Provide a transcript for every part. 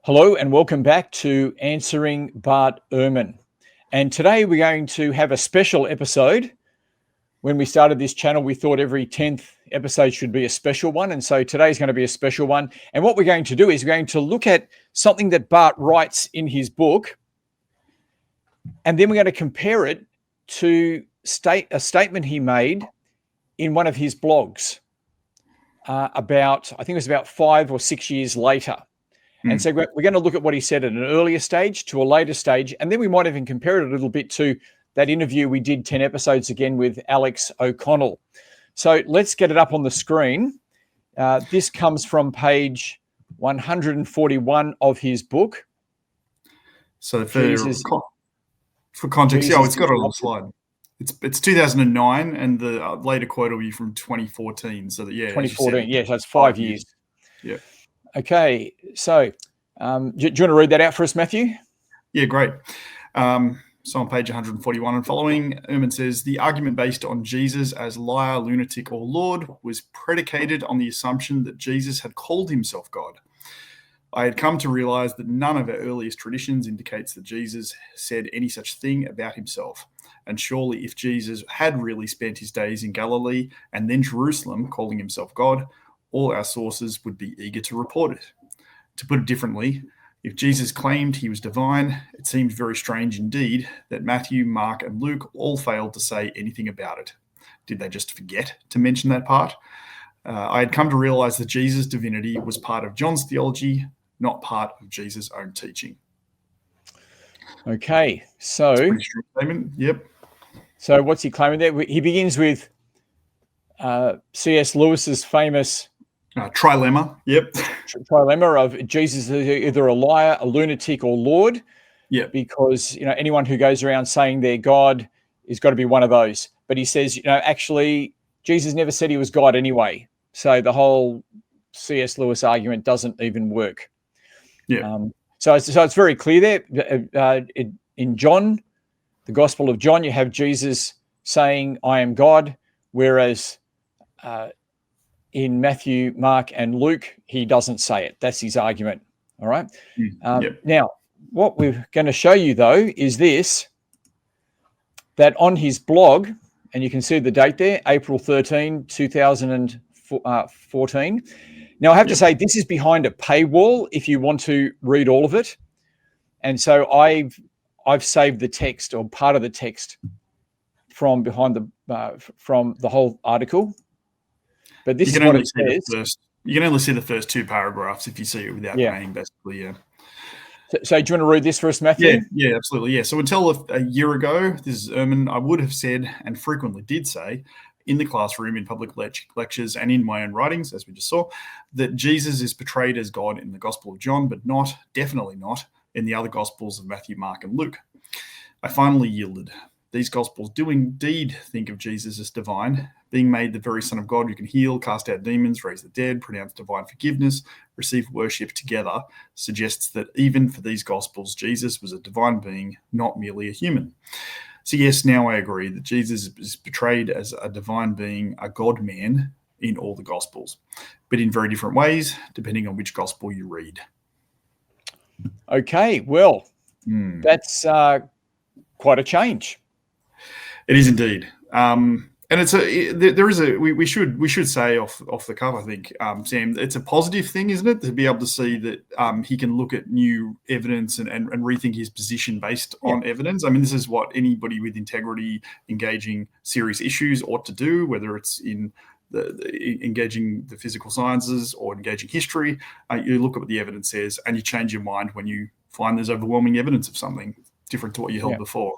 Hello and welcome back to Answering Bart Ehrman. And today we're going to have a special episode. When we started this channel, we thought every 10th episode should be a special one. And so today's going to be a special one. And what we're going to do is we're going to look at something that Bart writes in his book. And then we're going to compare it to a statement he made in one of his blogs I think it was about 5 or 6 years later. And so we're going to look at what he said at an earlier stage to a later stage. And then we might even compare it a little bit to that interview we did 10 episodes again with Alex O'Connell. So let's get it up on the screen. This comes from page 141 of his book. So for context, it's got it on the slide. It's 2009, and the later quote will be from 2014. So 2014. Yes, that's 5 years. Yeah. Okay, so do you want to read that out for us, Matthew? Yeah, great. So on page 141 and following, Ehrman says, the argument based on Jesus as liar, lunatic, or Lord was predicated on the assumption that Jesus had called himself God. I had come to realize that none of our earliest traditions indicates that Jesus said any such thing about himself. And surely if Jesus had really spent his days in Galilee and then Jerusalem calling himself God, all our sources would be eager to report it. To put it differently, if Jesus claimed he was divine, it seemed very strange indeed that Matthew, Mark, and Luke all failed to say anything about it. Did they just forget to mention that part? I had come to realize that Jesus' divinity was part of John's theology, not part of Jesus' own teaching. Okay, so pretty strong statement. Yep. So what's he claiming there? He begins with C.S. Lewis's famous trilemma. Yep. Trilemma of Jesus is either a liar, a lunatic, or Lord. Yeah. Because anyone who goes around saying they're God has got to be one of those. But he says, actually, Jesus never said he was God anyway. So the whole C.S. Lewis argument doesn't even work. Yeah. So it's very clear there. In John, the Gospel of John, you have Jesus saying, "I am God," whereas in Matthew, Mark, and Luke, he doesn't say it. That's his argument. All right. Yep. Now, what we're going to show you, though, is this, that on his blog, and you can see the date there, April 13, 2014. Now, I have to say, this is behind a paywall if you want to read all of it. And so I've saved the text or part of the text from behind from the whole article. But this is what it says. You can only see the first 2 paragraphs if you see it without paying, basically, yeah. So do you want to read this for us, Matthew? Yeah, absolutely, yeah. So until a year ago, this is Ehrman, I would have said, and frequently did say, in the classroom, in public lectures, and in my own writings, as we just saw, that Jesus is portrayed as God in the Gospel of John, but definitely not, in the other Gospels of Matthew, Mark, and Luke. I finally yielded. These Gospels do indeed think of Jesus as divine, being made the very Son of God who can heal, cast out demons, raise the dead, pronounce divine forgiveness, receive worship together, suggests that even for these Gospels, Jesus was a divine being, not merely a human. So yes, now I agree that Jesus is portrayed as a divine being, a God-man in all the Gospels, but in very different ways, depending on which Gospel you read. Okay, well, that's quite a change. It is indeed, and we should say off the cuff, I think, Sam, it's a positive thing, isn't it, to be able to see that he can look at new evidence and rethink his position based on evidence. I mean, this is what anybody with integrity engaging serious issues ought to do, whether it's in engaging the physical sciences or engaging history. You look at what the evidence says, and you change your mind when you find there's overwhelming evidence of something different to what you held before.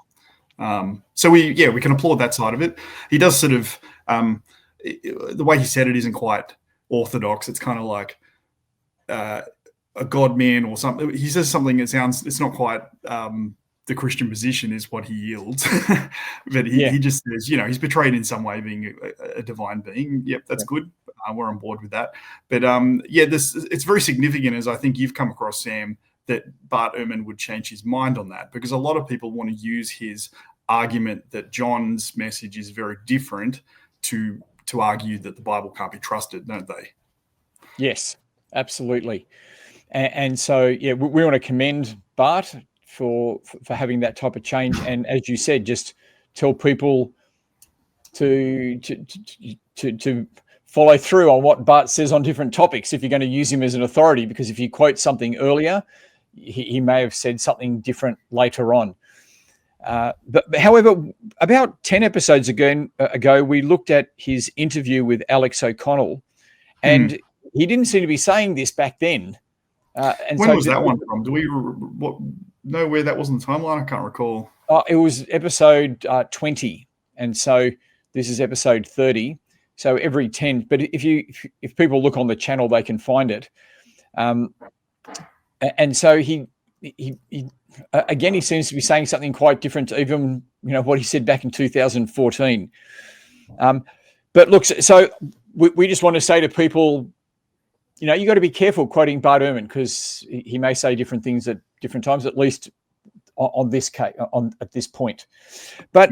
So we can applaud that side of it. He does sort of the way he said it isn't quite orthodox. It's kind of like a God man or something. He says something that sounds, it's not quite the Christian position is what he yields, but he just says, he's portrayed in some way being a divine being. Yep, that's good. We're on board with that. But it's very significant, as I think you've come across, Sam, that Bart Ehrman would change his mind on that, because a lot of people want to use his argument that John's message is very different to argue that the Bible can't be trusted, don't they? Yes, absolutely. And so, yeah, we want to commend Bart for having that type of change. And as you said, just tell people to follow through on what Bart says on different topics if you're going to use him as an authority, because if you quote something earlier, he may have said something different later on. But however, about 10 episodes ago, we looked at his interview with Alex O'Connell, and he didn't seem to be saying this back then. And when was that one from? Do we know where that was in the timeline? I can't recall. It was episode 20, and so this is episode 30. So every 10. But if people look on the channel, they can find it. And so he again, he seems to be saying something quite different to even what he said back in 2014. But look, so we just want to say to people, you got to be careful quoting Bart Ehrman, because he may say different things at different times, at least on this case, at this point. But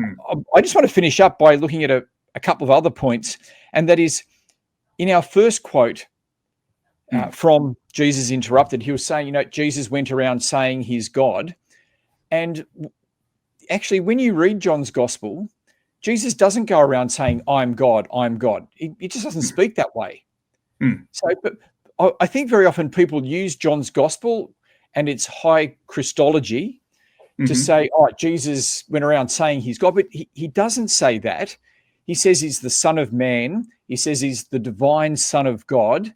I just want to finish up by looking at a couple of other points, and that is, in our first quote from Jesus Interrupted, he was saying, Jesus went around saying he's God. And actually, when you read John's gospel, Jesus doesn't go around saying, I'm God, I'm God. He just doesn't speak that way. So, but I think very often people use John's gospel and its high Christology to say, Jesus went around saying he's God, but he doesn't say that. He says he's the Son of Man. He says he's the divine Son of God.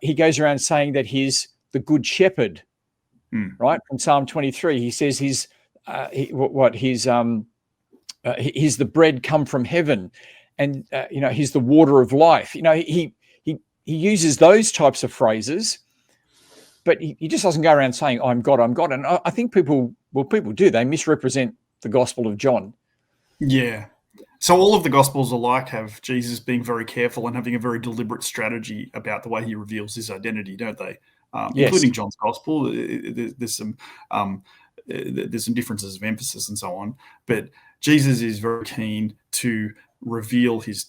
He goes around saying that he's the Good Shepherd, right? From Psalm 23, he says he's the bread come from heaven, and he's the water of life. He uses those types of phrases, but he just doesn't go around saying, I'm God, I'm God. And I think people do. They misrepresent the Gospel of John. Yeah. So all of the Gospels alike have Jesus being very careful and having a very deliberate strategy about the way he reveals his identity, don't they? Yes. Including John's Gospel. There's some differences of emphasis and so on. But Jesus is very keen to reveal his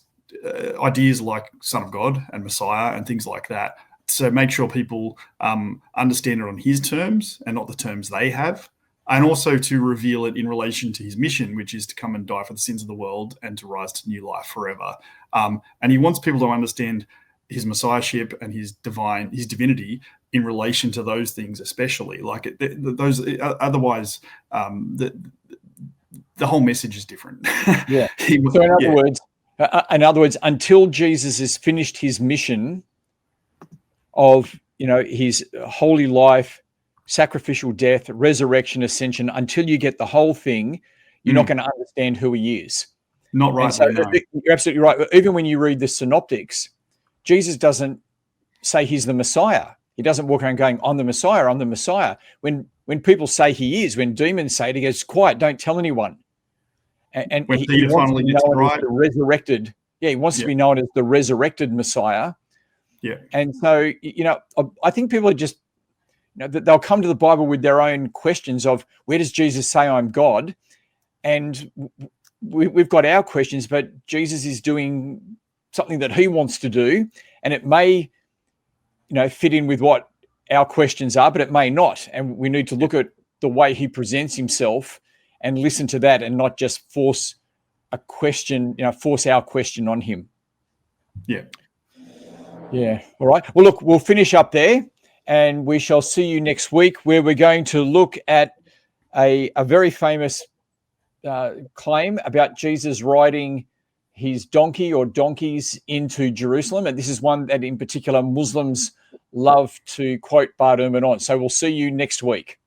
ideas like Son of God and Messiah and things like that. So make sure people understand it on his terms and not the terms they have. And also to reveal it in relation to his mission, which is to come and die for the sins of the world and to rise to new life forever. And he wants people to understand his messiahship and his divinity in relation to those things, especially. Otherwise, the whole message is different. Yeah. So in other words, until Jesus has finished his mission of his holy life, sacrificial death, resurrection, ascension, until you get the whole thing, you're not going to understand who he is. Not right. So you're absolutely right. Even when you read the synoptics, Jesus doesn't say he's the Messiah. He doesn't walk around going, I'm the Messiah, I'm the Messiah. When people say he is, when demons say it, he goes, quiet, don't tell anyone. And when he wants to be known right. as the resurrected. Yeah, he wants to be known as the resurrected Messiah. Yeah. And so, I think people are just, they'll come to the Bible with their own questions of, where does Jesus say I'm God? And we've got our questions, but Jesus is doing something that he wants to do, and it may, fit in with what our questions are, but it may not. And we need to look at the way he presents himself and listen to that, and not just force our question on him. Yeah. Yeah. All right. Well, look, we'll finish up there, and we shall see you next week, where we're going to look at a very famous claim about Jesus riding his donkey or donkeys into Jerusalem. And this is one that in particular Muslims love to quote Bart Ehrman on. So we'll see you next week.